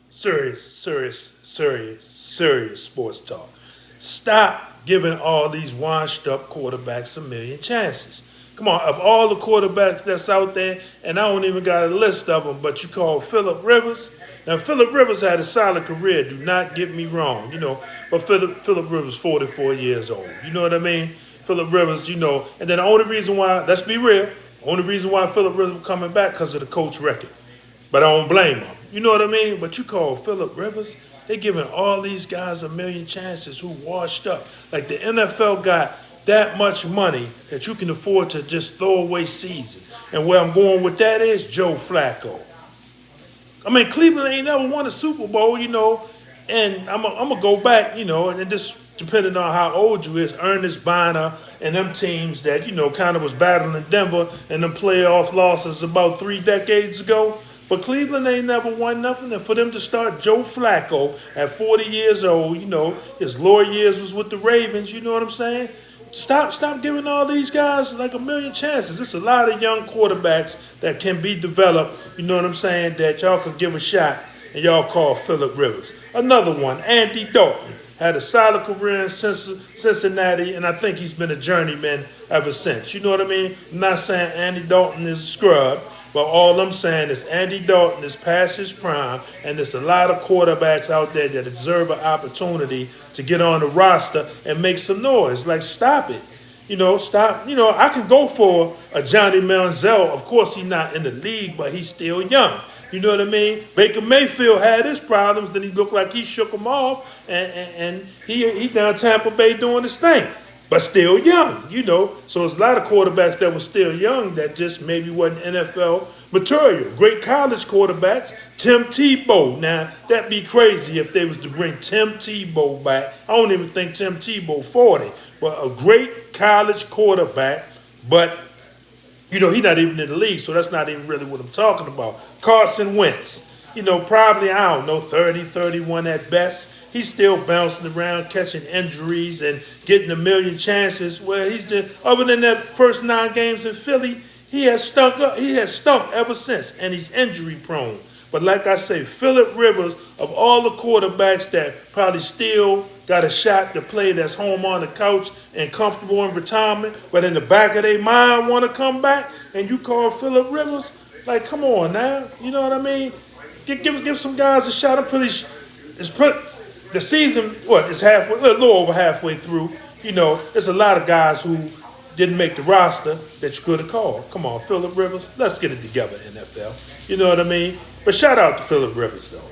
serious sports talk. Stop giving all these washed up quarterbacks a million chances. Come on, of all the quarterbacks that's out there, and I don't even got a list of them, but you call Phillip Rivers. Now, Phillip Rivers had a solid career. Do not get me wrong, but Phillip Rivers 44 years old. You know what I mean? Phillip Rivers, and then the only reason why, let's be real, only reason why Phillip Rivers was coming back because of the coach record. But I don't blame him. You know what I mean? But you call Phillip Rivers, they giving all these guys a million chances who washed up. Like the NFL got that much money that you can afford to just throw away seasons. And where I'm going with that is Joe Flacco. I mean, Cleveland ain't never won a Super Bowl, and I'm going to go back, and just depending on how old you is, Ernest Biner and them teams that, kind of was battling Denver and them playoff losses about 3 decades ago. But Cleveland ain't never won nothing. And for them to start Joe Flacco at 40 years old, his lower years was with the Ravens, you know what I'm saying? Stop giving all these guys like a million chances. It's a lot of young quarterbacks that can be developed, you know what I'm saying, that y'all could give a shot, and y'all call Phillip Rivers. Another one, Andy Dalton. Had a solid career in Cincinnati, and I think he's been a journeyman ever since. You know what I mean? I'm not saying Andy Dalton is a scrub, but all I'm saying is Andy Dalton is past his prime, and there's a lot of quarterbacks out there that deserve an opportunity to get on the roster and make some noise. Like, stop it. Stop. I can go for a Johnny Manziel. Of course, he's not in the league, but he's still young. You know what I mean? Baker Mayfield had his problems, then he looked like he shook them off, and he down Tampa Bay doing his thing. But still young, So there's a lot of quarterbacks that were still young that just maybe wasn't NFL material. Great college quarterbacks, Tim Tebow. Now, that'd be crazy if they was to bring Tim Tebow back. I don't even think Tim Tebow 40, but a great college quarterback, but he's not even in the league, so that's not even really what I'm talking about. Carson Wentz, probably, I don't know, 30, 31 at best. He's still bouncing around, catching injuries and getting a million chances. Well, other than that first 9 games in Philly, he has stunk ever since, and he's injury prone. But like I say, Phillip Rivers, of all the quarterbacks that probably still got a shot to play that's home on the couch and comfortable in retirement, but in the back of their mind want to come back, and you call Phillip Rivers, like, come on now. You know what I mean? Give some guys a shot. The season, is halfway, a little over halfway through. There's a lot of guys who didn't make the roster that you could have called. Come on, Phillip Rivers, let's get it together, NFL. You know what I mean? But shout out to Phillip Rivers, though.